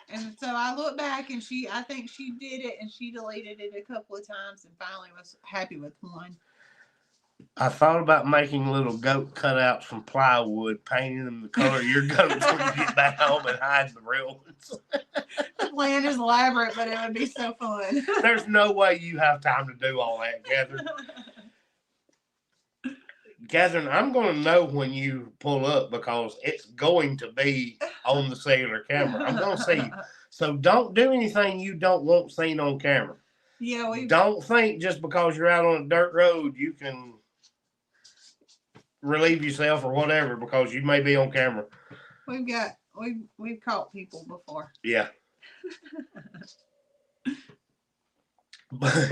And so I looked back and I think she did it and she deleted it a couple of times and finally was happy with one. I thought about making little goat cutouts from plywood, painting them the color of your goats when you get back home and hide the real ones. The plan is elaborate, but it would be so fun. There's no way you have time to do all that, Catherine. Catherine, I'm going to know when you pull up because it's going to be on the cellular camera. I'm going to see you. So don't do anything you don't want seen on camera. Yeah, don't think just because you're out on a dirt road you can relieve yourself or whatever because you may be on camera. We've caught people before. Yeah. But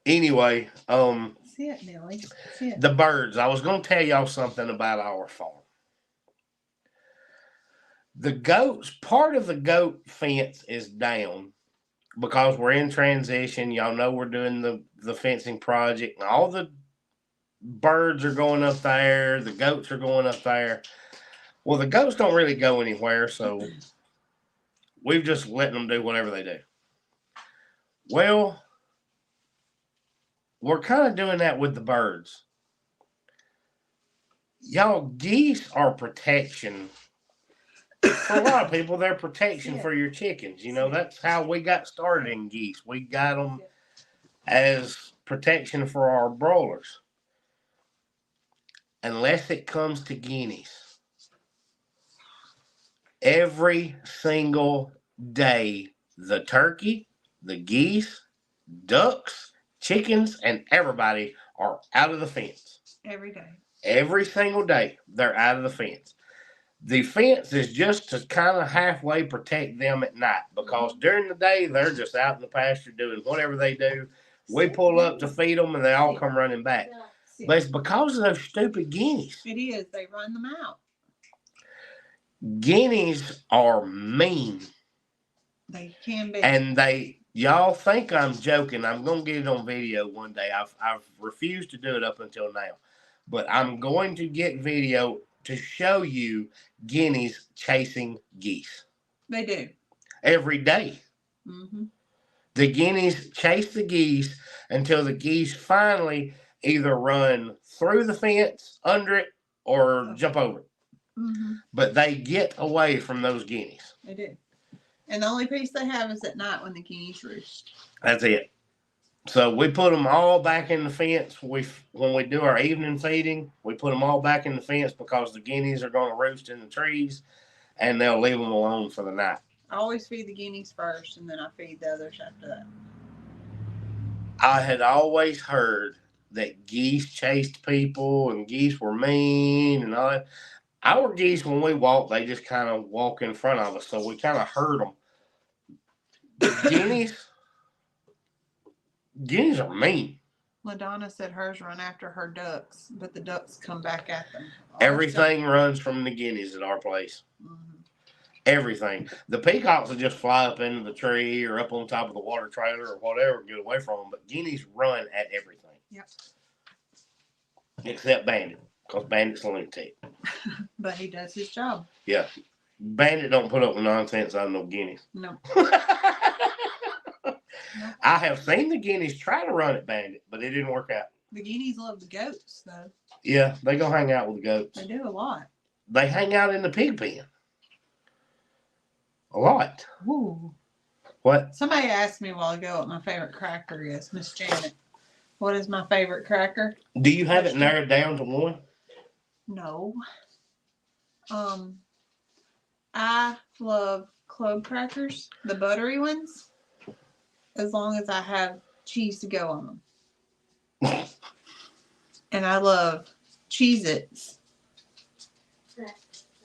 anyway, Sit, Millie. Sit. The birds. I was going to tell y'all something about our farm. The goats, part of the goat fence is down because we're in transition. Y'all know we're doing the fencing project. And all the birds are going up there. The goats are going up there. Well, the goats don't really go anywhere, so we've just letting them do whatever they do. Well, we're kind of doing that with the birds. Y'all, geese are protection. For a lot of people, they're protection for your chickens. You know, that's how we got started in geese. We got them as protection for our broilers. Unless it comes to guineas. Every single day, the turkey, the geese, ducks, chickens, and everybody are out of the fence. Every day. Every single day, they're out of the fence. The fence is just to kind of halfway protect them at night because during the day, they're just out in the pasture doing whatever they do. We pull up to feed them and they all come running back. But it's because of those stupid guineas. It is. They run them out. Guineas are mean. They can be. And y'all think I'm joking. I'm going to get it on video one day. I've refused to do it up until now. But I'm going to get video to show you guineas chasing geese. They do. Every day. Mm-hmm. The guineas chase the geese until the geese finally either run through the fence, under it, or jump over it. Mm-hmm. But they get away from those guineas. They do. And the only peace they have is at night when the guineas roost. That's it. So we put them all back in the fence. When we do our evening feeding, we put them all back in the fence because the guineas are going to roost in the trees, and they'll leave them alone for the night. I always feed the guineas first, and then I feed the others after that. I had always heard that geese chased people and geese were mean and all that. Our geese, when we walk, they just kind of walk in front of us, so we kind of herd them. The guineas are mean. LaDonna said hers run after her ducks, but the ducks come back at them. Everything runs from the guineas at our place. Mm-hmm. Everything. The peacocks will just fly up into the tree or up on top of the water trailer or whatever and get away from them, but guineas run at everything. Yep. Except Bandit, because Bandit's a lunatic. But he does his job. Yeah. Bandit don't put up with nonsense on no guineas. No. I have seen the guineas try to run at Bandit, but it didn't work out. The guineas love the goats, though. Yeah, they go hang out with the goats. They do a lot. They hang out in the pig pen. A lot. Ooh. What? Somebody asked me a while ago what my favorite cracker is, Miss Janet. What is my favorite cracker? Do you have it narrowed down to one? No. I love club crackers, the buttery ones, as long as I have cheese to go on them. And I love Cheez-Its.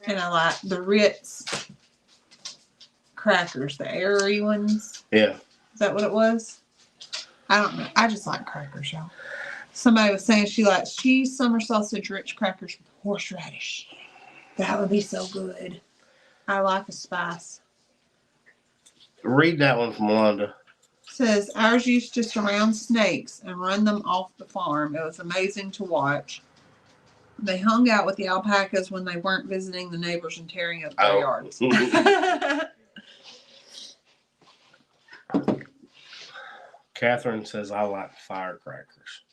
And I like the Ritz crackers, the airy ones. Yeah. Is that what it was? I don't know. I just like crackers, y'all. Somebody was saying she likes cheese, summer sausage, rich crackers with horseradish. That would be so good. I like a spice. Read that one from Wanda. Says, ours used to surround snakes and run them off the farm. It was amazing to watch. They hung out with the alpacas when they weren't visiting the neighbors and tearing up their yards. Catherine says, I like firecrackers.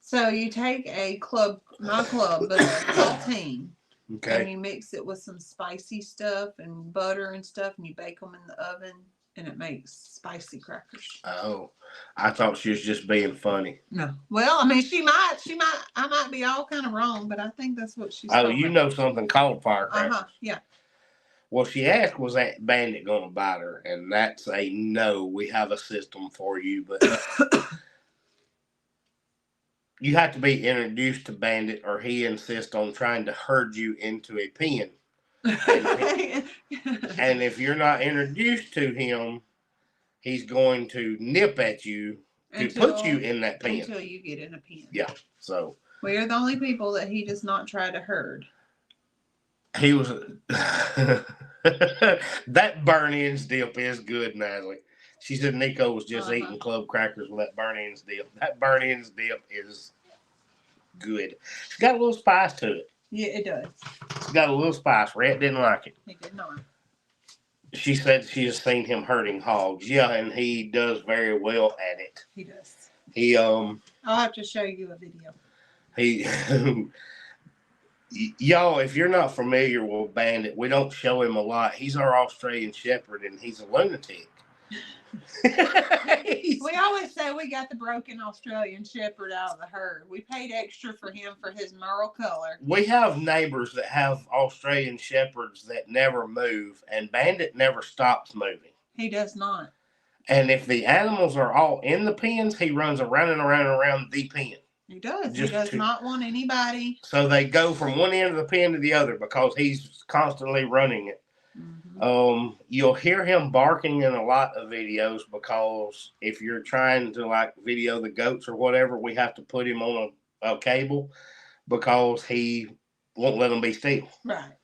So you take a club, not club, but a saltine. Okay. And you mix it with some spicy stuff and butter and stuff, and you bake them in the oven, and it makes spicy crackers. Oh, I thought she was just being funny. No. Well, I mean, I might be all kind of wrong, but I think that's what she's Oh, you know something called firecrackers. Yeah. Well, she asked, was that Bandit going to bite her? And that's a no. We have a system for you, but you have to be introduced to Bandit, or he insists on trying to herd you into a pen. And if you're not introduced to him, he's going to nip at you to put you in that pen. Until you get in a pen. Yeah. So we are the only people that he does not try to herd. He was that burn ends dip is good, Natalie. She said Nico was just eating club crackers with that burn ends dip. That burn ends dip is good. It's got a little spice to it. Yeah, it does. It's got a little spice. Rhett didn't like it. He did not. She said she has seen him herding hogs. Yeah, and he does very well at it. He does. I'll have to show you a video. Y'all, if you're not familiar with Bandit, we don't show him a lot. He's our Australian Shepherd, and he's a lunatic. We always say we got the broken Australian Shepherd out of the herd. We paid extra for him for his merle color. We have neighbors that have Australian Shepherds that never move, and Bandit never stops moving. He does not. And if the animals are all in the pens, he runs around and around and around the pen. He does. He does not want anybody. So they go from one end of the pen to the other because he's constantly running it. Mm-hmm. You'll hear him barking in a lot of videos because if you're trying to like video the goats or whatever, we have to put him on a cable because he won't let them be still. Right.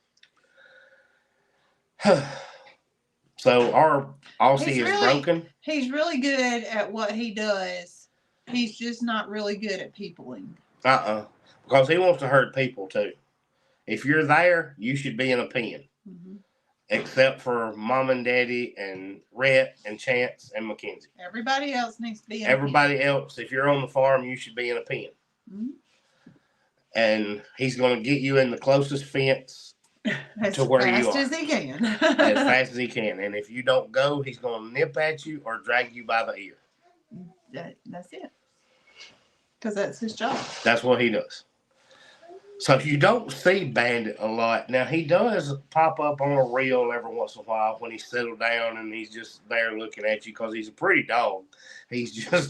So our Aussie is broken. He's really good at what he does. He's just not really good at peopling. Because he wants to hurt people too. If you're there, you should be in a pen. Mm-hmm. Except for Mom and Daddy and Rhett and Chance and Mackenzie. Everybody else needs to be in Everybody a pen. Else, if you're on the farm, you should be in a pen. Mm-hmm. And he's going to get you in the closest fence to where you are. As fast as he can. As fast as he can. And if you don't go, he's going to nip at you or drag you by the ear. That's it. Because that's his job. That's what he does. So you don't see Bandit a lot. Now, he does pop up on a reel every once in a while when he's settled down and he's just there looking at you because he's a pretty dog. He's a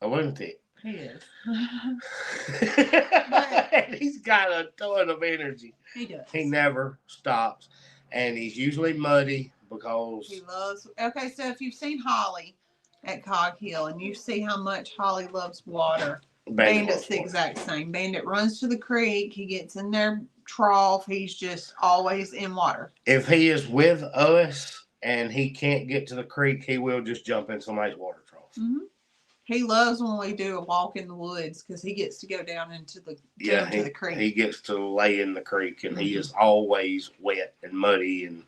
lunatic. He is. But he's got a ton of energy. He does. He never stops. And he's usually muddy because... He loves... Okay, so if you've seen Holly at Cog Hill and you see how much Holly loves water... Bandit's the exact same. Bandit runs to the creek. He gets in their trough. He's just always in water. If he is with us and he can't get to the creek, he will just jump in somebody's water trough. Mm-hmm. He loves when we do a walk in the woods because he gets to go down into the the creek. He gets to lay in the creek, and he is always wet and muddy. And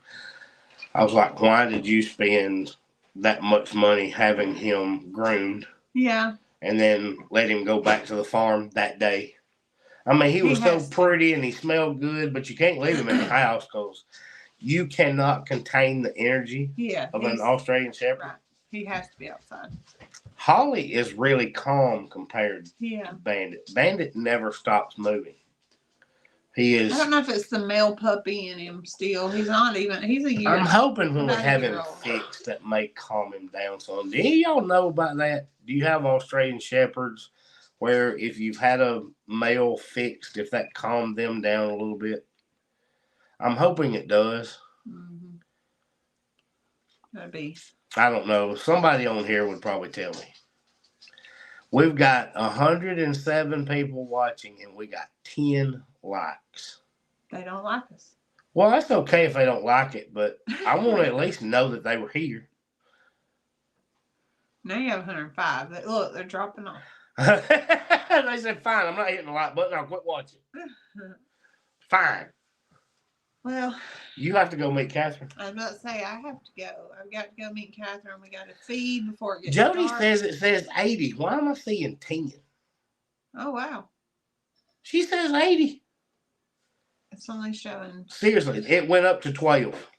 I was like, why did you spend that much money having him groomed? Yeah. And then let him go back to the farm that day. I mean, he was so pretty and he smelled good, but you can't leave him in the house because you cannot contain the energy of an Australian Shepherd. Right. He has to be outside. Holly is really calm compared to Bandit. Bandit never stops moving. He is. I don't know if it's the male puppy in him still. He's not even. He's a year. I'm hoping when we have him fixed, that may calm him down some. Do y'all know about that? Do you have Australian Shepherds where if you've had a male fixed, if that calmed them down a little bit? I'm hoping it does. Mm-hmm. That'd be. I don't know. Somebody on here would probably tell me. We've got 107 people watching and we got 10 likes. They don't like us. Well, that's okay if they don't like it, but I want to at least know that they were here. Now you have 105. Look, they're dropping off. They said, fine, I'm not hitting the like button. I'll quit watching. Fine. Well, you have to go meet Catherine. I was about to say, I have to go. I've got to go meet Catherine. We got to feed before it gets Jody dark. says it says 80. Why am I seeing 10? Oh, wow. She says 80. It's only showing. Seriously, it went up to 12.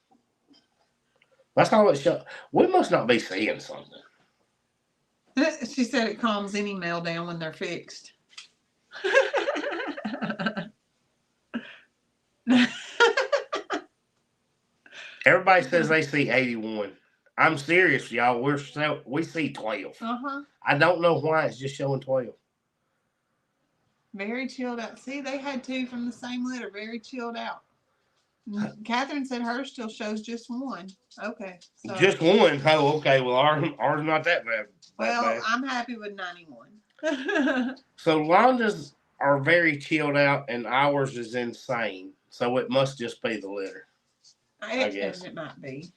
That's all it showed. We must not be seeing something. She said it calms any male down when they're fixed. Everybody says they see 81. I'm serious, y'all. We see 12. Uh-huh. I don't know why it's just showing 12. Very chilled out. See, they had 2 from the same litter. Very chilled out. Catherine said hers still shows just 1. Okay. So. Just 1? Oh, okay. Well, ours not that bad. Well, I'm happy with 91. So Londa's are very chilled out, and ours is insane. So it must just be the litter. I guess it might be.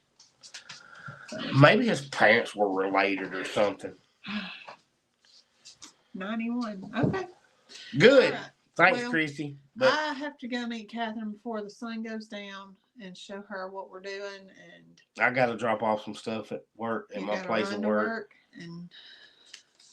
Maybe his parents were related or something. 91. Okay. Good. Right. Thanks, Christy. But I have to go meet Catherine before the sun goes down and show her what we're doing. And I got to drop off some stuff at work, at my place of work. And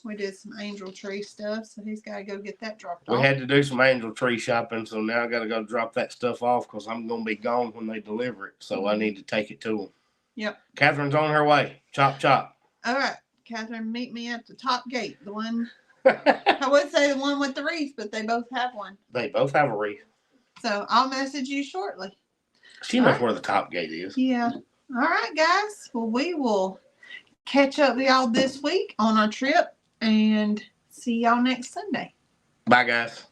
we did some angel tree stuff, so he's got to go get that dropped off. We had to do some angel tree shopping, so now I got to go drop that stuff off because I'm going to be gone when they deliver it. So I need to take it to them. Yep. Catherine's on her way. Chop, chop. All right. Catherine, meet me at the top gate. The one, I would say the one with the wreath, but they both have one. They both have a wreath. So I'll message you shortly. She knows where the top gate is. Yeah. All right, guys. Well, we will catch up with y'all this week on our trip and see y'all next Sunday. Bye, guys.